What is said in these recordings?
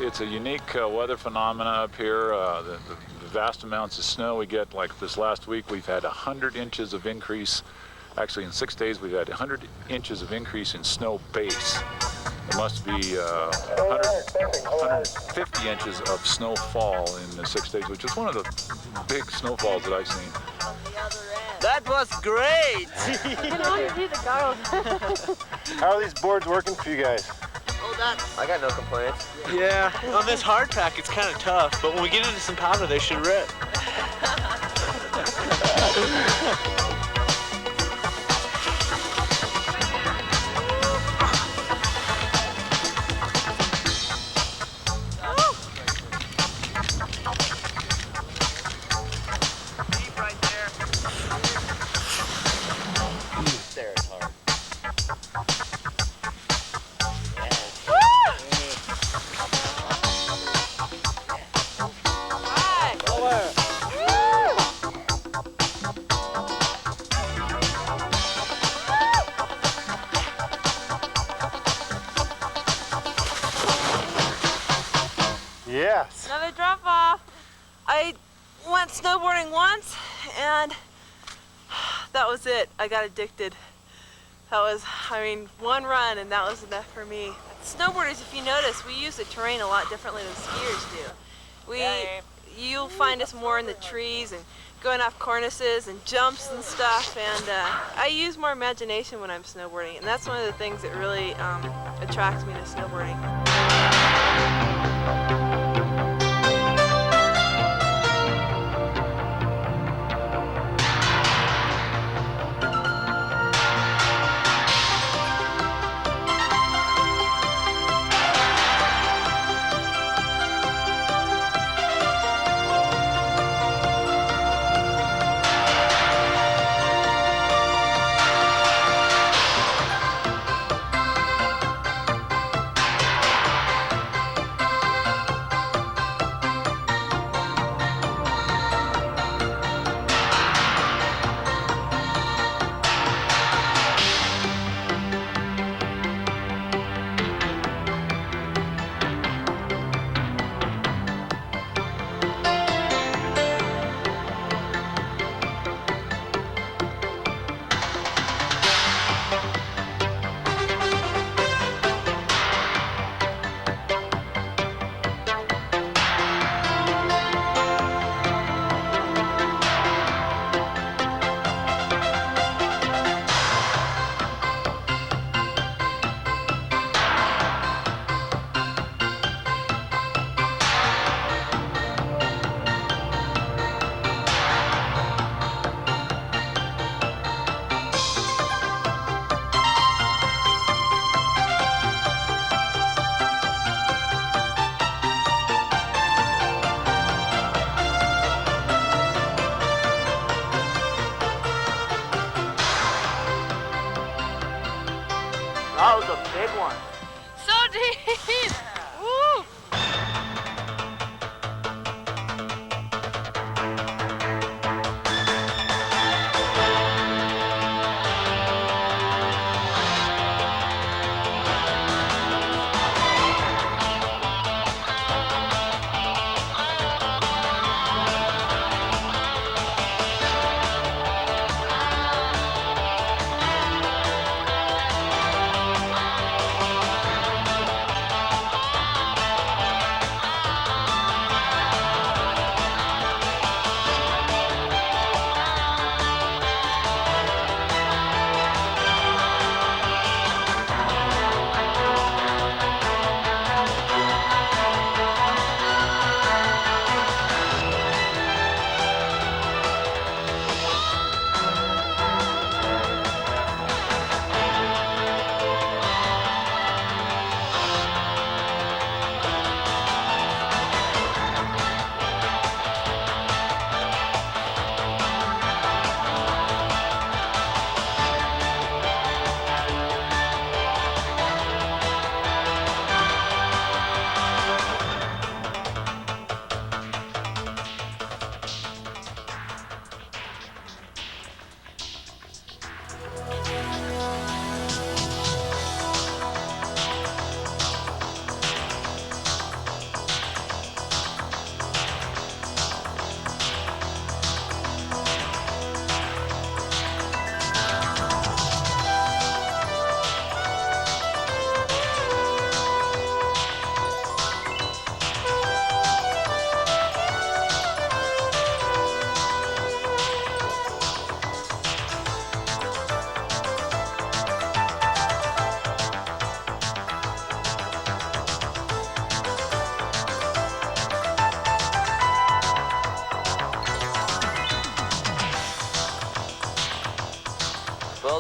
it's a unique weather phenomena up here. The vast amounts of snow we get, like this last week, we've had 100 inches of increase. Actually, in 6 days, we've had 100 inches of increase in snow base. There must be 150 inches of snowfall in the 6 days, which is one of the big snowfalls that I've seen. That was great! I can only see the goggles. How are these boards working for you guys? I got no complaints. Yeah, on this hard pack it's kind of tough, but when we get into some powder they should rip. Yes. Another drop off. I went snowboarding once and that was it. I got addicted. That was, I mean, one run and that was enough for me. Snowboarders, if you notice, we use the terrain a lot differently than skiers do. You'll find us more in the trees and going off cornices and jumps and stuff, and I use more imagination when I'm snowboarding, and that's one of the things that really attracts me to snowboarding. That was a big one. So deep! Woo!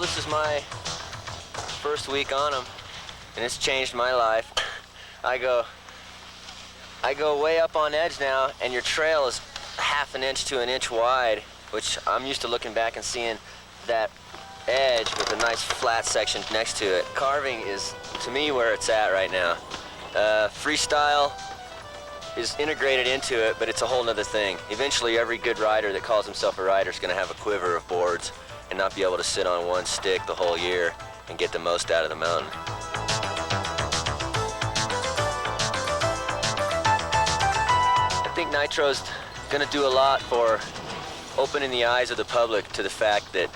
this is my first week on them, and it's changed my life. I go way up on edge now, and your trail is half an inch to an inch wide, which I'm used to looking back and seeing that edge with a nice flat section next to it. Carving is, to me, where it's at right now. Freestyle is integrated into it, but it's a whole nother thing. Eventually, every good rider that calls himself a rider is going to have a quiver of boards and not be able to sit on one stick the whole year and get the most out of the mountain. I think Nitro's going to do a lot for opening the eyes of the public to the fact that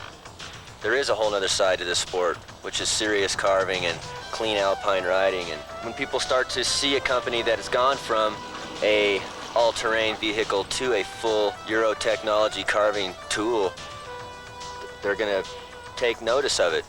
there is a whole other side to this sport, which is serious carving and clean alpine riding. And when people start to see a company that has gone from a all-terrain vehicle to a full Euro technology carving tool, they're gonna take notice of it.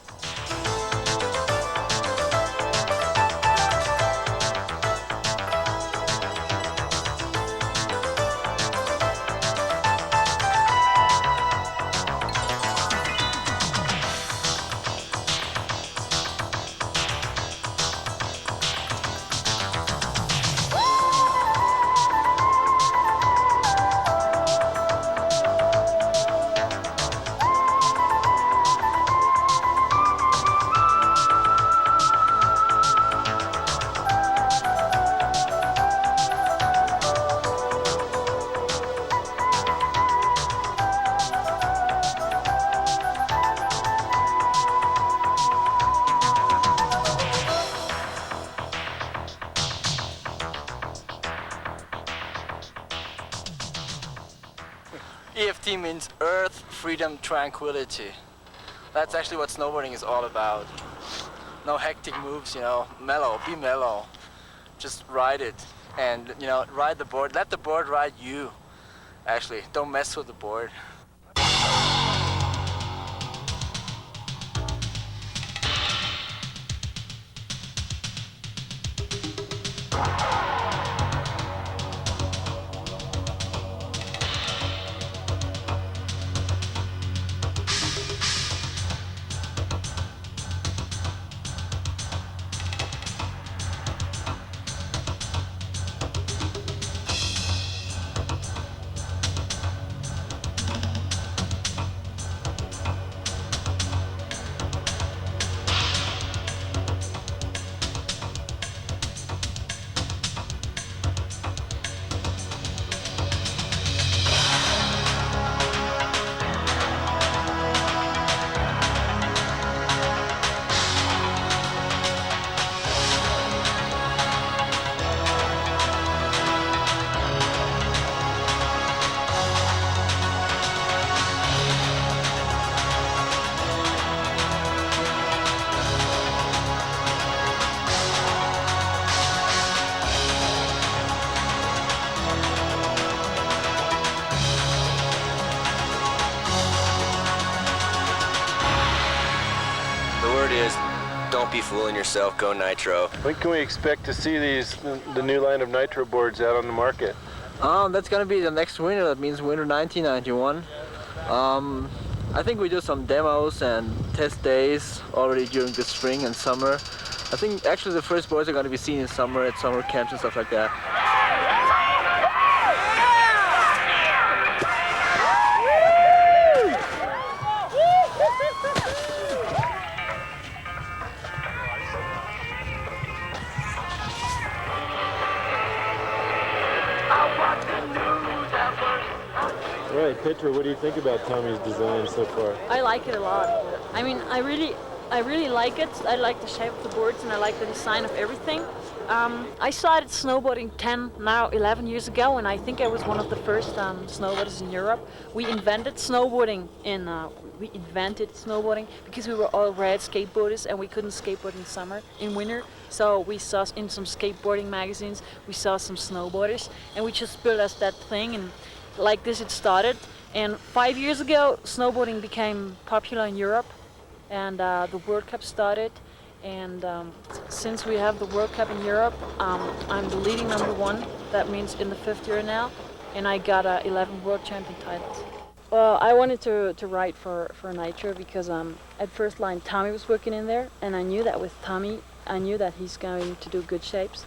EFT means Earth, Freedom, Tranquility. That's actually what snowboarding is all about. No hectic moves, you know, mellow, be mellow. Just ride it and, you know, ride the board. Let the board ride you, actually. Don't mess with the board. Don't be fooling yourself, go Nitro. When can we expect to see the new line of Nitro boards out on the market? That's gonna be the next winter. That means winter 1991. I think we do some demos and test days already during the spring and summer. I think actually the first boards are gonna be seen in summer at summer camps and stuff like that. Right, Petra, what do you think about Tommy's design so far? I like it a lot. I mean, I really like it. I like the shape of the boards and I like the design of everything. I started snowboarding 11 years ago, and I think I was one of the first snowboarders in Europe. We invented snowboarding because we were all red skateboarders and we couldn't skateboard in winter. So we saw in some skateboarding magazines, we saw some snowboarders, and we just built us that thing, and like this it started. And 5 years ago, snowboarding became popular in Europe, and the World Cup started. And since we have the World Cup in Europe, I'm the leading #1. That means in the 5th year now, and I got 11 World Champion titles. Well, I wanted to write for NITRO because at first line Tommy was working in there, and I knew that with Tommy, I knew that he's going to do good shapes,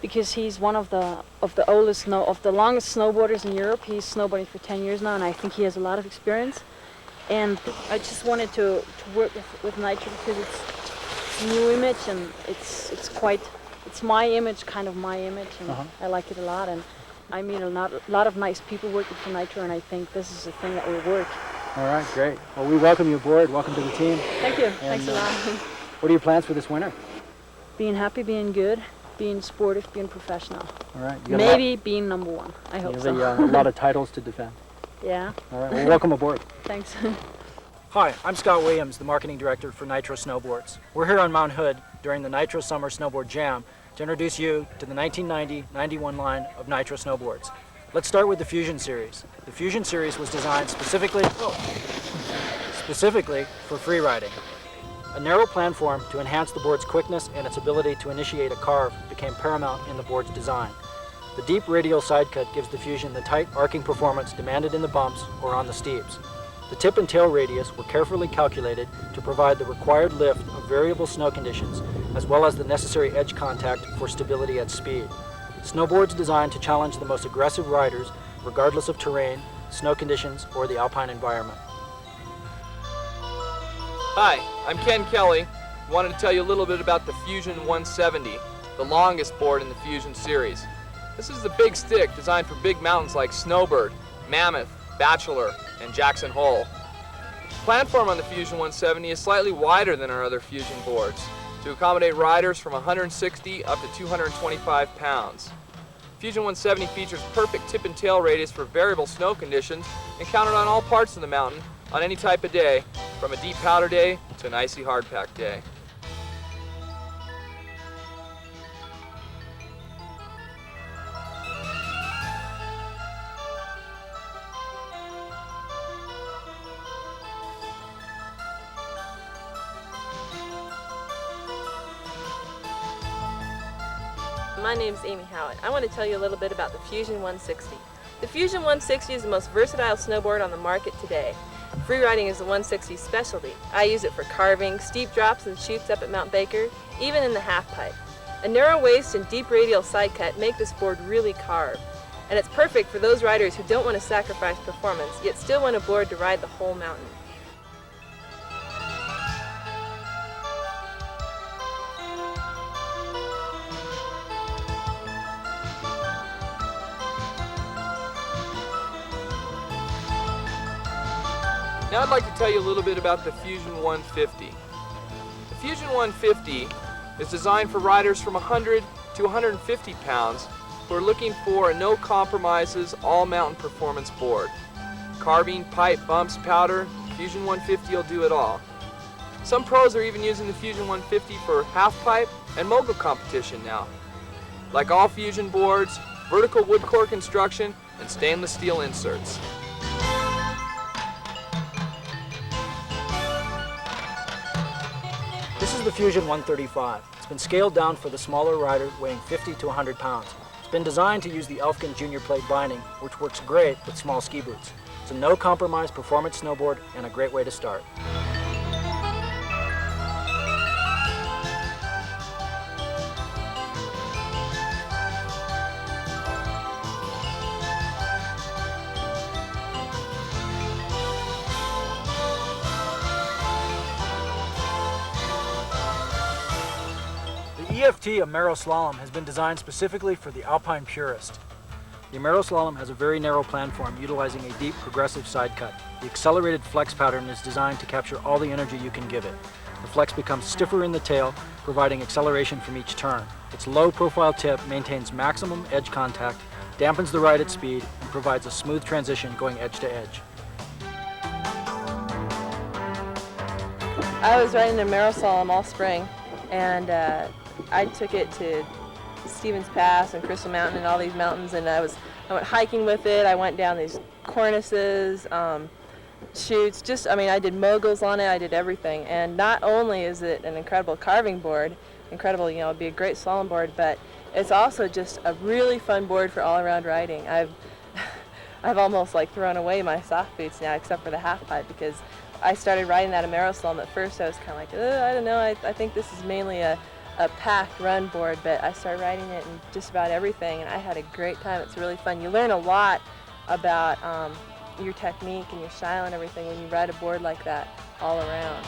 because he's one of the longest snowboarders in Europe. He's snowboarding for 10 years now, and I think he has a lot of experience. And I just wanted to work with NITRO because it's a new image, and it's my image, kind of my image, and I like it a lot. And I meet a lot of nice people working for NITRO, and I think this is a thing that will work. All right, great. Well, we welcome you aboard. Welcome to the team. Thank you. And, Thanks a lot. What are your plans for this winter? Being happy, being good, being sportive, being professional. All right. Maybe being number one. I hope you so. have a lot of titles to defend. Yeah. All right. Well, welcome aboard. Thanks. Hi, I'm Scott Williams, the marketing director for NITRO Snowboards. We're here on Mount Hood during the NITRO Summer Snowboard Jam to introduce you to the 1990-91 line of NITRO snowboards. Let's start with the Fusion Series. The Fusion Series was designed specifically for free riding. A narrow planform to enhance the board's quickness and its ability to initiate a carve became paramount in the board's design. The deep radial side cut gives the Fusion the tight arcing performance demanded in the bumps or on the steeps. The tip and tail radius were carefully calculated to provide the required lift of variable snow conditions, as well as the necessary edge contact for stability at speed. Snowboards designed to challenge the most aggressive riders, regardless of terrain, snow conditions, or the alpine environment. Hi, I'm Ken Kelly. Wanted to tell you a little bit about the Fusion 170, the longest board in the Fusion series. This is the big stick designed for big mountains like Snowbird, Mammoth, Bachelor, and Jackson Hole. The platform on the Fusion 170 is slightly wider than our other Fusion boards to accommodate riders from 160 up to 225 pounds. Fusion 170 features perfect tip and tail radius for variable snow conditions and counted on all parts of the mountain on any type of day, from a deep powder day to an icy hardpack day. My name's Amy Howitt. I want to tell you a little bit about the Fusion 160. The Fusion 160 is the most versatile snowboard on the market today. Freeriding is the 160's specialty. I use it for carving, steep drops and chutes up at Mount Baker, even in the half pipe. A narrow waist and deep radial side cut make this board really carve. And it's perfect for those riders who don't want to sacrifice performance, yet still want a board to ride the whole mountain. Now I'd like to tell you a little bit about the Fusion 150. The Fusion 150 is designed for riders from 100 to 150 pounds who are looking for a no compromises all mountain performance board. Carving, pipe, bumps, powder, Fusion 150 will do it all. Some pros are even using the Fusion 150 for half pipe and mogul competition now. Like all Fusion boards, vertical wood core construction and stainless steel inserts. This is the Fusion 135. It's been scaled down for the smaller rider weighing 50 to 100 pounds. It's been designed to use the ELFGEN junior plate binding, which works great with small ski boots. It's a no-compromise performance snowboard and a great way to start. The EFT Amero Slalom has been designed specifically for the alpine purist. The Amero Slalom has a very narrow planform utilizing a deep progressive side cut. The accelerated flex pattern is designed to capture all the energy you can give it. The flex becomes stiffer in the tail, providing acceleration from each turn. Its low profile tip maintains maximum edge contact, dampens the ride at speed, and provides a smooth transition going edge to edge. I was riding a Amero Slalom all spring, and I took it to Stevens Pass and Crystal Mountain and all these mountains, and I went hiking with it. I went down these cornices, chutes, I did moguls on it, I did everything. And not only is it an incredible carving board, it'd be a great slalom board, but it's also just a really fun board for all-around riding. I've almost like thrown away my soft boots now, except for the half pipe, because I started riding that Amero Slalom. At first I was kind of like, I don't know, I think this is mainly a pack run board, but I started riding it in just about everything, and I had a great time. It's really fun. You learn a lot about your technique and your style and everything when you ride a board like that all around.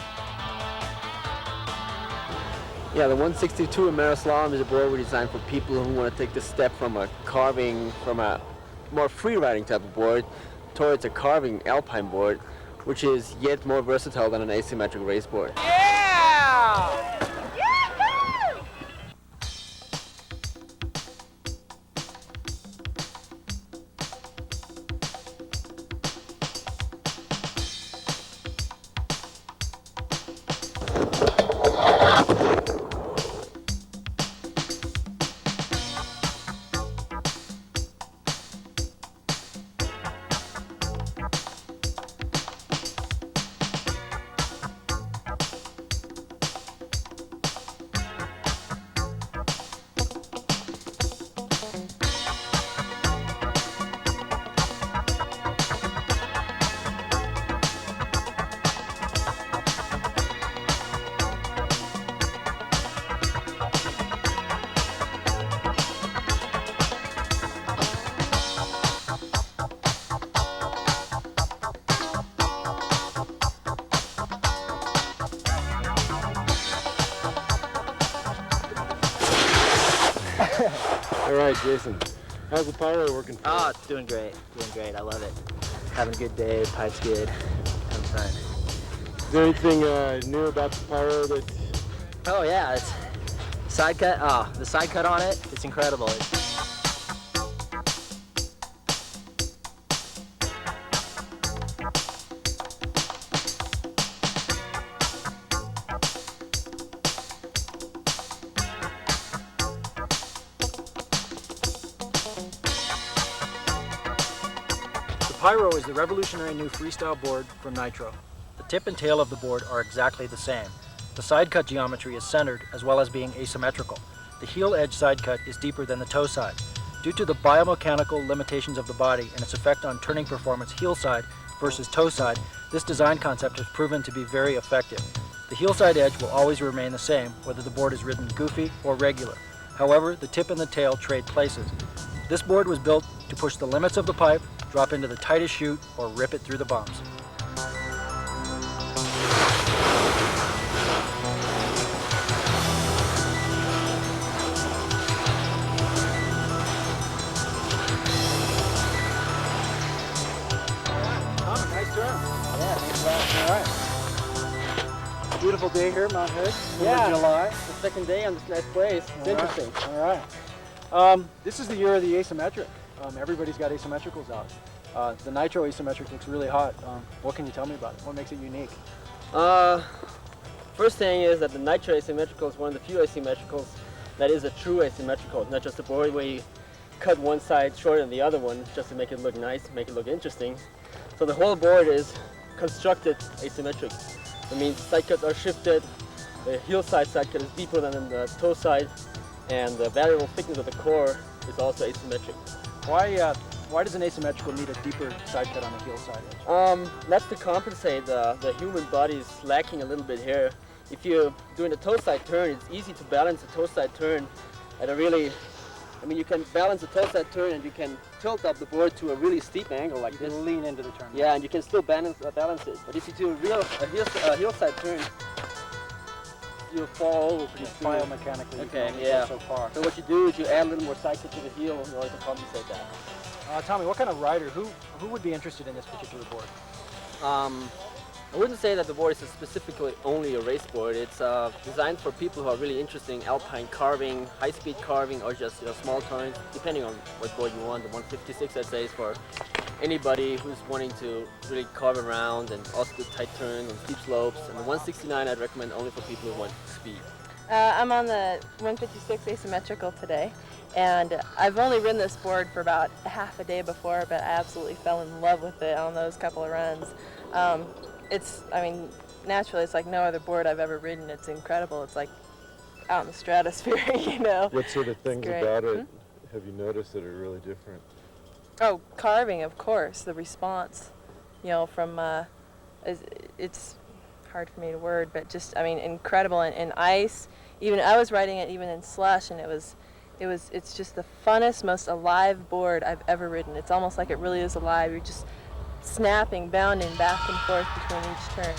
Yeah, the 162 Amero Slalom is a board we designed for people who want to take the step from a carving, from a more free riding type of board towards a carving alpine board, which is yet more versatile than an asymmetric race board. Yeah! All right, Jason, how's the pyro working for you? Oh, it's doing great. I love it. Having a good day, pipe's good, having fun. Is there anything new about the pyro that... Oh yeah, it's side cut. Oh, the side cut on it, it's incredible. The Pyro is the revolutionary new freestyle board from NITRO. The tip and tail of the board are exactly the same. The side cut geometry is centered as well as being asymmetrical. The heel edge side cut is deeper than the toe side. Due to the biomechanical limitations of the body and its effect on turning performance heel side versus toe side, this design concept has proven to be very effective. The heel side edge will always remain the same whether the board is ridden goofy or regular. However, the tip and the tail trade places. This board was built to push the limits of the pipe, drop into the tightest chute, or rip it through the bumps. Nice turn. Yeah, thanks for that. All right. Beautiful day here, Mount Hood. Yeah. July. The second day on this nice place. It's interesting. All right. This is the year of the asymmetric. Everybody's got asymmetricals out. The NITRO asymmetric looks really hot. What can you tell me about it? What makes it unique? First thing is that the NITRO asymmetrical is one of the few asymmetricals that is a true asymmetrical, not just a board where you cut one side shorter than the other one just to make it look nice, make it look interesting. So the whole board is constructed asymmetric. That means side cuts are shifted, the heel side cut is deeper than the toe side, and the variable thickness of the core is also asymmetric. Why does an asymmetrical need a deeper side cut on the heel side edge? That's to compensate. The human body is lacking a little bit here. If you're doing a toe side turn, it's easy to balance a toe side turn at a really, you can balance a toe side turn and you can tilt up the board to a really steep angle like this. Lean into the turn. Yeah, and you can still balance it. But if you do a heel side turn, you'll fall over pretty soon. Biomechanically, okay, you yeah. go so far. So what you do is you add a little more side cut to the heel in order to compensate that. Tommy, what kind of rider, who would be interested in this particular board? I wouldn't say that the board is specifically only a race board. It's designed for people who are really interested in alpine carving, high-speed carving, or just small turns, depending on what board you want. The 156, I'd say, is for anybody who's wanting to really carve around and also do tight turns and steep slopes. And the 169, I'd recommend only for people who want speed. I'm on the 156 asymmetrical today, and I've only ridden this board for about half a day before, but I absolutely fell in love with it on those couple of runs. Naturally, it's like no other board I've ever ridden. It's incredible. It's like out in the stratosphere, What sort of things about it have you noticed that are really different? Oh, carving, of course. The response, you know, from it's hard for me to word, but just, I mean, incredible. In ice, even I was riding it even in slush, and it's just the funnest, most alive board I've ever ridden. It's almost like it really is alive. You're just snapping, bounding back and forth between each turn.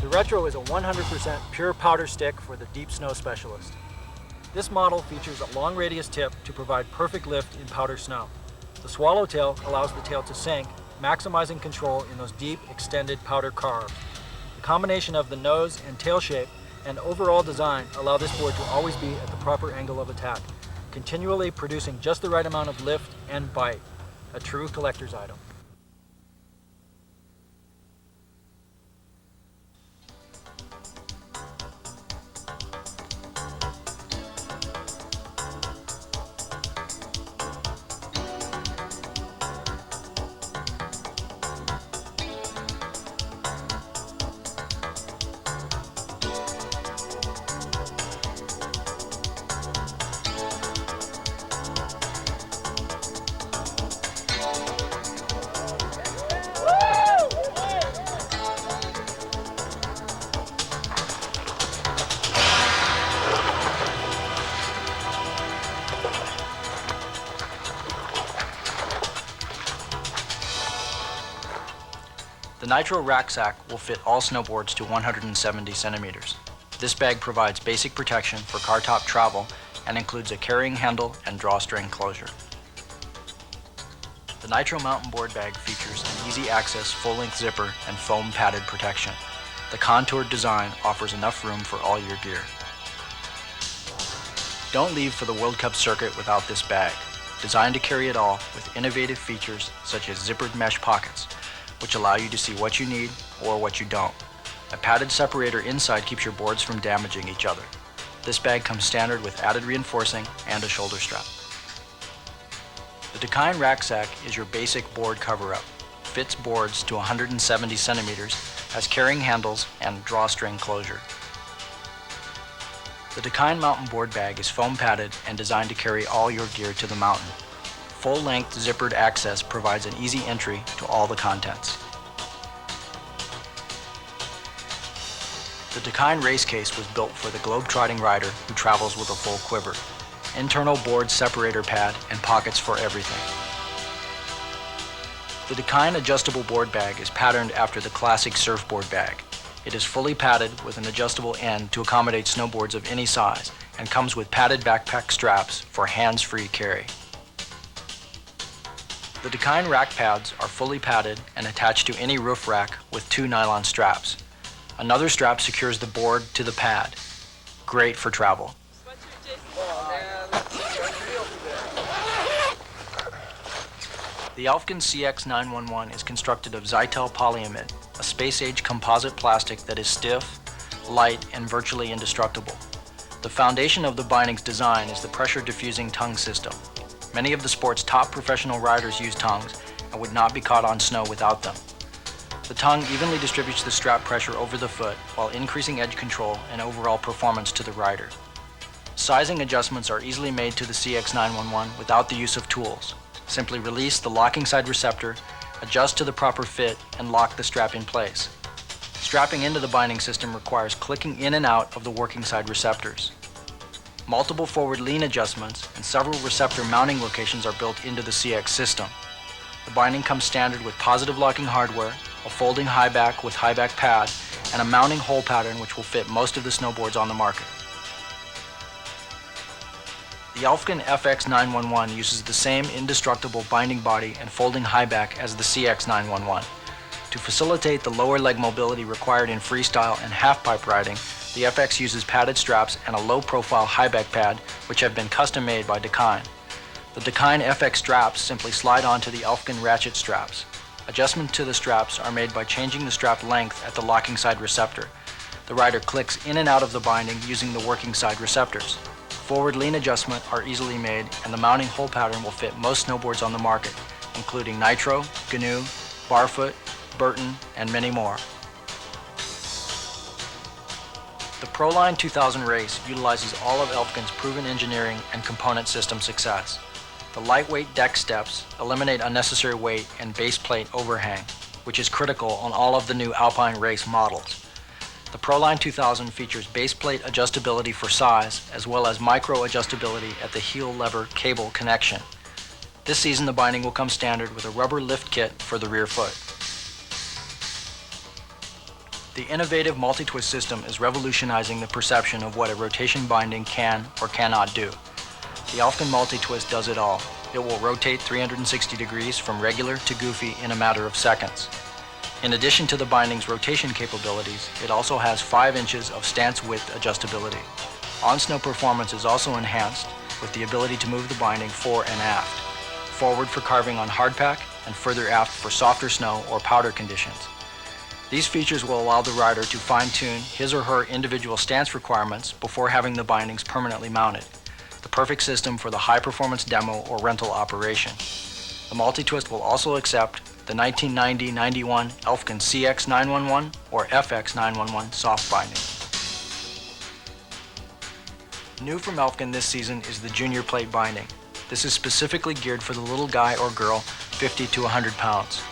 The Retro is a 100% pure powder stick for the deep snow specialist. This model features a long radius tip to provide perfect lift in powder snow. The swallowtail allows the tail to sink, maximizing control in those deep, extended powder carves. The combination of the nose and tail shape and overall design allow this board to always be at the proper angle of attack, continually producing just the right amount of lift and bite. A true collector's item. The NITRO rack sack will fit all snowboards to 170 centimeters. This bag provides basic protection for car top travel and includes a carrying handle and drawstring closure. The NITRO mountain board bag features an easy access full-length zipper and foam padded protection. The contoured design offers enough room for all your gear. Don't leave for the World Cup circuit without this bag, designed to carry it all with innovative features such as zippered mesh pockets, which allow you to see what you need or what you don't. A padded separator inside keeps your boards from damaging each other. This bag comes standard with added reinforcing and a shoulder strap. The DA-KiNE rack sack is your basic board cover-up. Fits boards to 170 centimeters, has carrying handles and drawstring closure. The DA-KiNE mountain board bag is foam padded and designed to carry all your gear to the mountain. Full-length zippered access provides an easy entry to all the contents. The DA-KiNE race case was built for the globe-trotting rider who travels with a full quiver. Internal board separator pad and pockets for everything. The DA-KiNE adjustable board bag is patterned after the classic surfboard bag. It is fully padded with an adjustable end to accommodate snowboards of any size and comes with padded backpack straps for hands-free carry. The DA-KiNE rack pads are fully padded and attached to any roof rack with 2 nylon straps. Another strap secures the board to the pad. Great for travel. The ELFGEN CX911 is constructed of Zytel polyamide, a space-age composite plastic that is stiff, light, and virtually indestructible. The foundation of the binding's design is the pressure diffusing tongue system. Many of the sport's top professional riders use tongues and would not be caught on snow without them. The tongue evenly distributes the strap pressure over the foot while increasing edge control and overall performance to the rider. Sizing adjustments are easily made to the CX911 without the use of tools. Simply release the locking side receptor, adjust to the proper fit, and lock the strap in place. Strapping into the binding system requires clicking in and out of the working side receptors. Multiple forward lean adjustments and several receptor mounting locations are built into the CX system. The binding comes standard with positive locking hardware, a folding high back with high back pad, and a mounting hole pattern which will fit most of the snowboards on the market. The ELFGEN FX911 uses the same indestructible binding body and folding high back as the CX911. To facilitate the lower leg mobility required in freestyle and half-pipe riding, the FX uses padded straps and a low-profile high-back pad, which have been custom-made by DA-KiNE. The DA-KiNE FX straps simply slide onto the ELFGEN ratchet straps. Adjustments to the straps are made by changing the strap length at the locking side receptor. The rider clicks in and out of the binding using the working side receptors. forward lean adjustment are easily made, and the mounting hole pattern will fit most snowboards on the market, including NITRO, Gnu, Barfoot, Burton, and many more. The ProLine 2000 race utilizes all of ELFGEN's proven engineering and component system success. The lightweight deck steps eliminate unnecessary weight and base plate overhang, which is critical on all of the new Alpine race models. The ProLine 2000 features base plate adjustability for size, as well as micro adjustability at the heel lever cable connection. This season the binding will come standard with a rubber lift kit for the rear foot. The innovative multi-twist system is revolutionizing the perception of what a rotation binding can or cannot do. The ELFGEN multi-twist does it all. It will rotate 360 degrees from regular to goofy in a matter of seconds. In addition to the binding's rotation capabilities, it also has 5 inches of stance width adjustability. On-snow performance is also enhanced with the ability to move the binding fore and aft, forward for carving on hardpack and further aft for softer snow or powder conditions. These features will allow the rider to fine-tune his or her individual stance requirements before having the bindings permanently mounted. The perfect system for the high-performance demo or rental operation. The multi-twist will also accept the 1990-91 ELFGEN CX911 or FX911 soft binding. New from ELFGEN this season is the junior plate binding. This is specifically geared for the little guy or girl 50 to 100 pounds.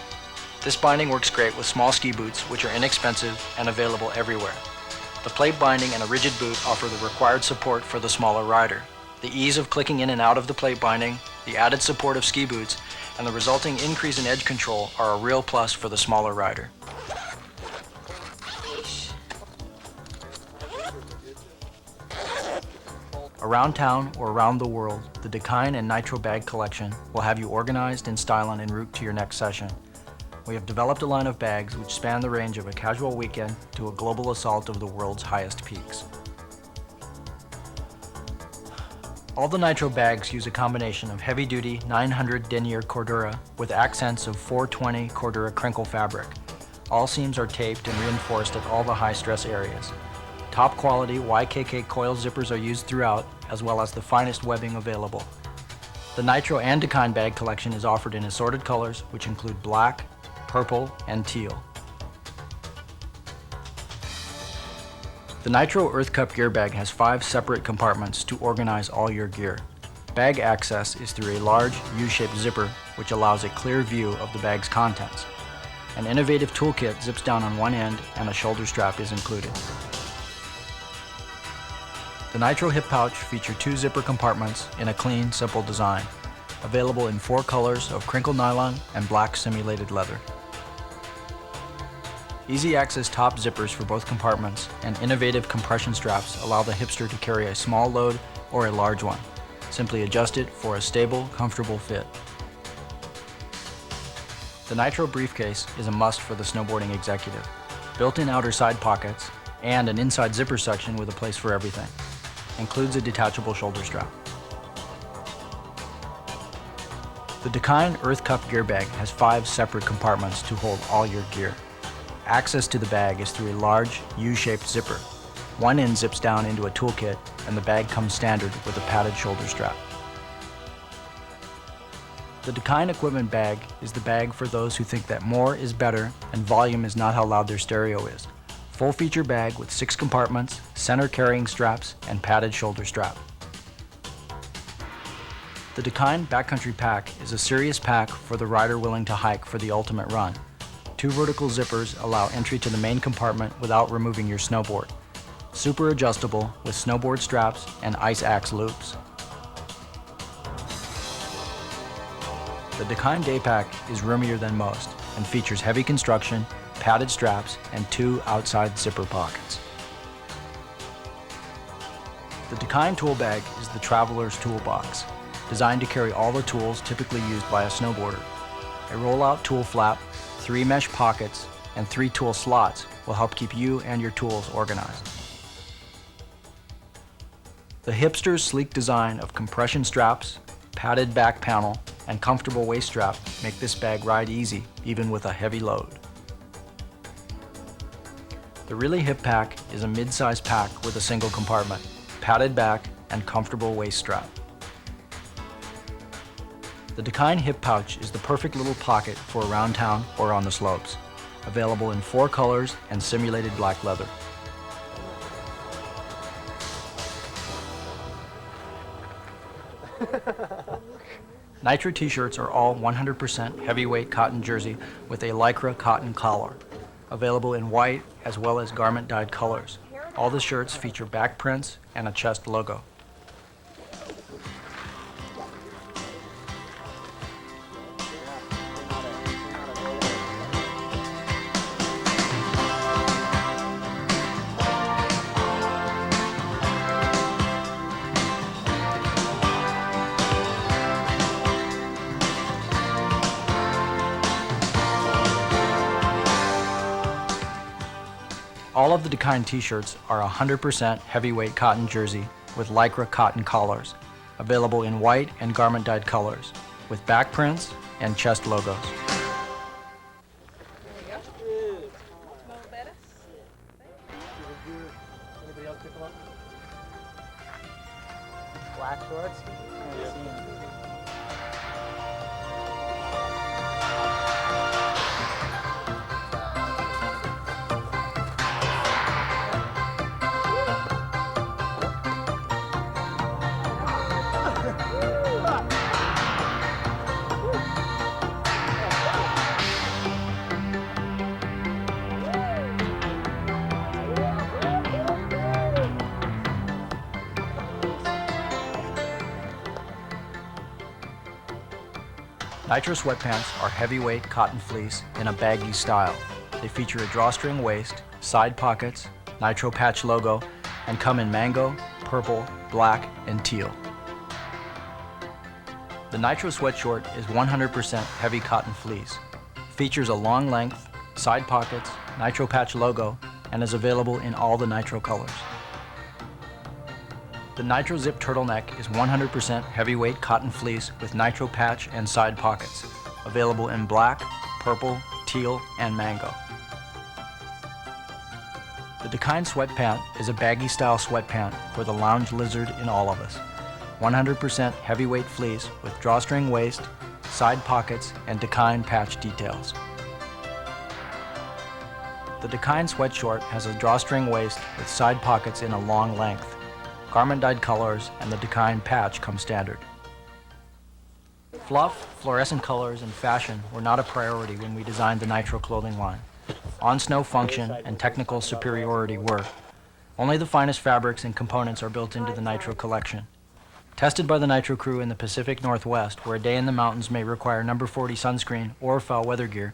This binding works great with small ski boots, which are inexpensive and available everywhere. The plate binding and a rigid boot offer the required support for the smaller rider. The ease of clicking in and out of the plate binding, the added support of ski boots, and the resulting increase in edge control are a real plus for the smaller rider. Around town or around the world, the DA-KiNE and NITRO bag collection will have you organized in style and en route to your next session. We have developed a line of bags which span the range of a casual weekend to a global assault of the world's highest peaks. All the NITRO bags use a combination of heavy-duty 900 denier cordura with accents of 420 cordura crinkle fabric. All seams are taped and reinforced at all the high-stress areas. Top-quality YKK coil zippers are used throughout, as well as the finest webbing available. The NITRO and DA-KiNE bag collection is offered in assorted colors, which include black, purple, and teal. The NITRO Earth Cup gear bag has 5 separate compartments to organize all your gear. Bag access is through a large U-shaped zipper, which allows a clear view of the bag's contents. An innovative toolkit zips down on one end and a shoulder strap is included. The NITRO hip pouch features 2 zipper compartments in a clean, simple design, available in 4 colors of crinkle nylon and black simulated leather. Easy access top zippers for both compartments and innovative compression straps allow the hipster to carry a small load or a large one. Simply adjust it for a stable, comfortable fit. The NITRO briefcase is a must for the snowboarding executive. Built-in outer side pockets and an inside zipper section with a place for everything. Includes a detachable shoulder strap. The DA-KiNE Earth Cup gear bag has 5 separate compartments to hold all your gear. Access to the bag is through a large U-shaped zipper. One end zips down into a toolkit and the bag comes standard with a padded shoulder strap. The DA-KiNE equipment bag is the bag for those who think that more is better and volume is not how loud their stereo is. Full feature bag with 6 compartments, center carrying straps, and padded shoulder strap. The DA-KiNE Backcountry Pack is a serious pack for the rider willing to hike for the ultimate run. 2 vertical zippers allow entry to the main compartment without removing your snowboard. Super adjustable with snowboard straps and ice axe loops. The DA-KiNE Day Pack is roomier than most and features heavy construction, padded straps, and 2 outside zipper pockets. The DA-KiNE Tool Bag is the traveler's toolbox, designed to carry all the tools typically used by a snowboarder. A roll-out tool flap, 3 mesh pockets, and 3 tool slots will help keep you and your tools organized. The hipster's sleek design of compression straps, padded back panel, and comfortable waist strap make this bag ride easy, even with a heavy load. The Really Hip Pack is a mid-size pack with a single compartment, padded back, and comfortable waist strap. The DA-KiNE hip pouch is the perfect little pocket for around town or on the slopes. Available in 4 colors and simulated black leather. NITRO t-shirts are all 100% heavyweight cotton jersey with a lycra cotton collar. Available in white as well as garment dyed colors. All the shirts feature back prints and a chest logo. All of the DA-KiNE t-shirts are 100% heavyweight cotton jersey with lycra cotton collars, available in white and garment dyed colors, with back prints and chest logos. Black shorts? NITRO sweatpants are heavyweight cotton fleece in a baggy style. They feature a drawstring waist, side pockets, NITRO patch logo, and come in mango, purple, black, and teal. The NITRO sweatshort is 100% heavy cotton fleece. Features a long length, side pockets, NITRO patch logo, and is available in all the NITRO colors. The NITRO zip turtleneck is 100% heavyweight cotton fleece with NITRO patch and side pockets. Available in black, purple, teal, and mango. The DA-KiNE sweatpant is a baggy style sweatpant for the lounge lizard in all of us. 100% heavyweight fleece with drawstring waist, side pockets, and DA-KiNE patch details. The DA-KiNE sweatshort has a drawstring waist with side pockets in a long length. Garment dyed colors and the DA-KiNE patch come standard. Fluff, fluorescent colors, and fashion were not a priority when we designed the NITRO clothing line. On-snow function and technical superiority were. Only the finest fabrics and components are built into the NITRO collection. Tested by the NITRO crew in the Pacific Northwest, where a day in the mountains may require number 40 sunscreen or foul weather gear,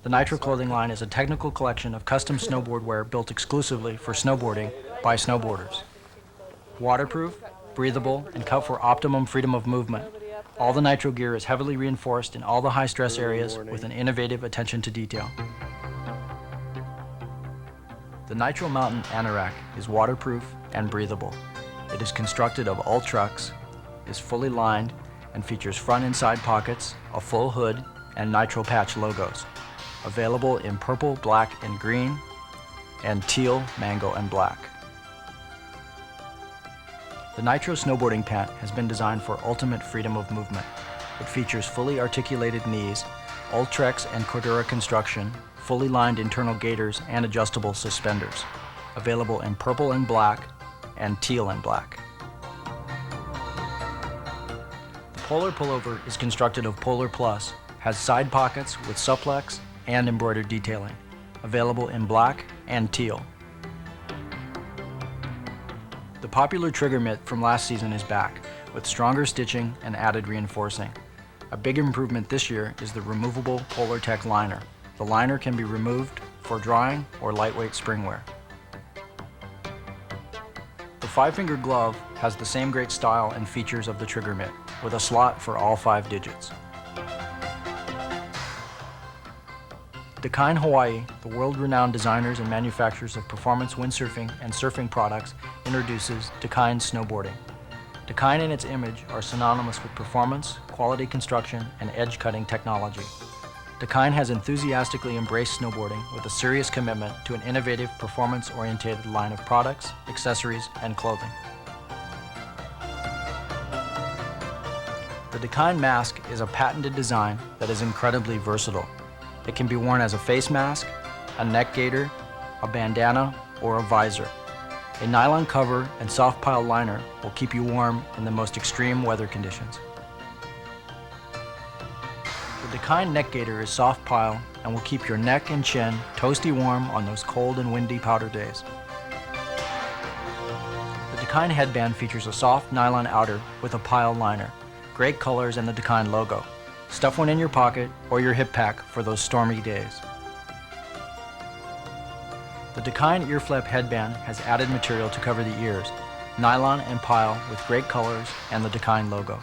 the NITRO clothing line is a technical collection of custom snowboard wear built exclusively for snowboarding by snowboarders. Waterproof, breathable, and cut for optimum freedom of movement. All the NITRO gear is heavily reinforced in all the high-stress areas with an innovative attention to detail. The NITRO Mountain Anorak is waterproof and breathable. It is constructed of Ultrux, is fully lined, and features front and side pockets, a full hood, and NITRO patch logos. Available in purple, black, and green, and teal, mango, and black. The NITRO snowboarding pant has been designed for ultimate freedom of movement. It features fully articulated knees, Ultrex and Cordura construction, fully lined internal gaiters, and adjustable suspenders. Available in purple and black, and teal and black. The Polar pullover is constructed of Polar Plus, has side pockets with suplex and embroidered detailing. Available in black and teal. The popular trigger mitt from last season is back, with stronger stitching and added reinforcing. A big improvement this year is the removable PolarTech liner. The liner can be removed for drying or lightweight spring wear. The 5-finger glove has the same great style and features of the trigger mitt, with a slot for all 5 digits. DA-KiNE Hawaii, the world-renowned designers and manufacturers of performance windsurfing and surfing products, introduces DA-KiNE snowboarding. DA-KiNE and its image are synonymous with performance, quality construction, and edge-cutting technology. DA-KiNE has enthusiastically embraced snowboarding with a serious commitment to an innovative, performance-oriented line of products, accessories, and clothing. The DA-KiNE mask is a patented design that is incredibly versatile. It can be worn as a face mask, a neck gaiter, a bandana, or a visor. A nylon cover and soft pile liner will keep you warm in the most extreme weather conditions. The DA-KiNE neck gaiter is soft pile and will keep your neck and chin toasty warm on those cold and windy powder days. The DA-KiNE headband features a soft nylon outer with a pile liner, great colors, and the DA-KiNE logo. Stuff one in your pocket or your hip pack for those stormy days. The DA-KiNE ear flap headband has added material to cover the ears, nylon and pile with great colors and the DA-KiNE logo.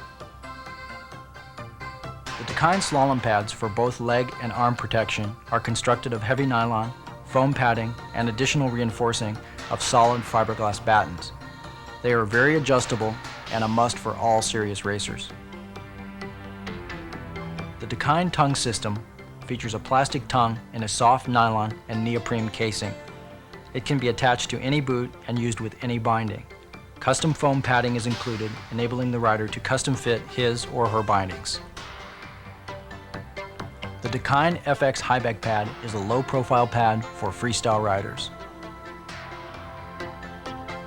The DA-KiNE slalom pads for both leg and arm protection are constructed of heavy nylon, foam padding, and additional reinforcing of solid fiberglass battens. They are very adjustable and a must for all serious racers. The DA-KiNE tongue system features a plastic tongue in a soft nylon and neoprene casing. It can be attached to any boot and used with any binding. Custom foam padding is included, enabling the rider to custom fit his or her bindings. The DA-KiNE FX Highback pad is a low-profile pad for freestyle riders.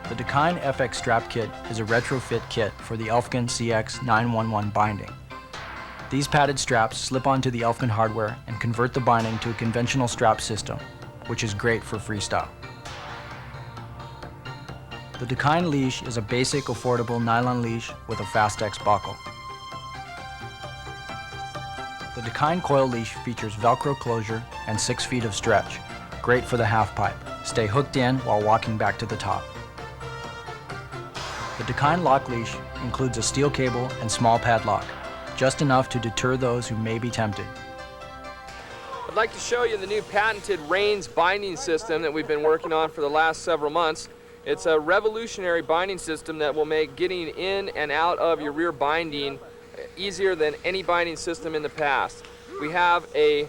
The DA-KiNE FX strap kit is a retrofit kit for the ELFGEN CX 911 binding. These padded straps slip onto the ELFGEN hardware and convert the binding to a conventional strap system, which is great for freestyle. The DA-KiNE leash is a basic, affordable nylon leash with a Fastex buckle. The DA-KiNE coil leash features Velcro closure and 6 feet of stretch, great for the half pipe. Stay hooked in while walking back to the top. The DA-KiNE lock leash includes a steel cable and small padlock, just enough to deter those who may be tempted. I'd like to show you the new patented Reigns binding system that we've been working on for the last several months. It's a revolutionary binding system that will make getting in and out of your rear binding easier than any binding system in the past. We have a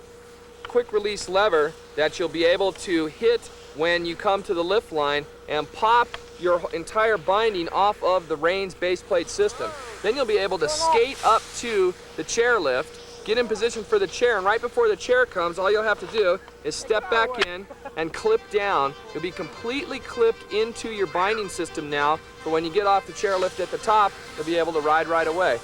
quick release lever that you'll be able to hit when you come to the lift line and pop your entire binding off of the Reigns base plate system. Then you'll be able to skate up to the chair lift, get in position for the chair, and right before the chair comes, all you'll have to do is step back in and clip down. You'll be completely clipped into your binding system now, so when you get off the chair lift at the top, you'll be able to ride right away.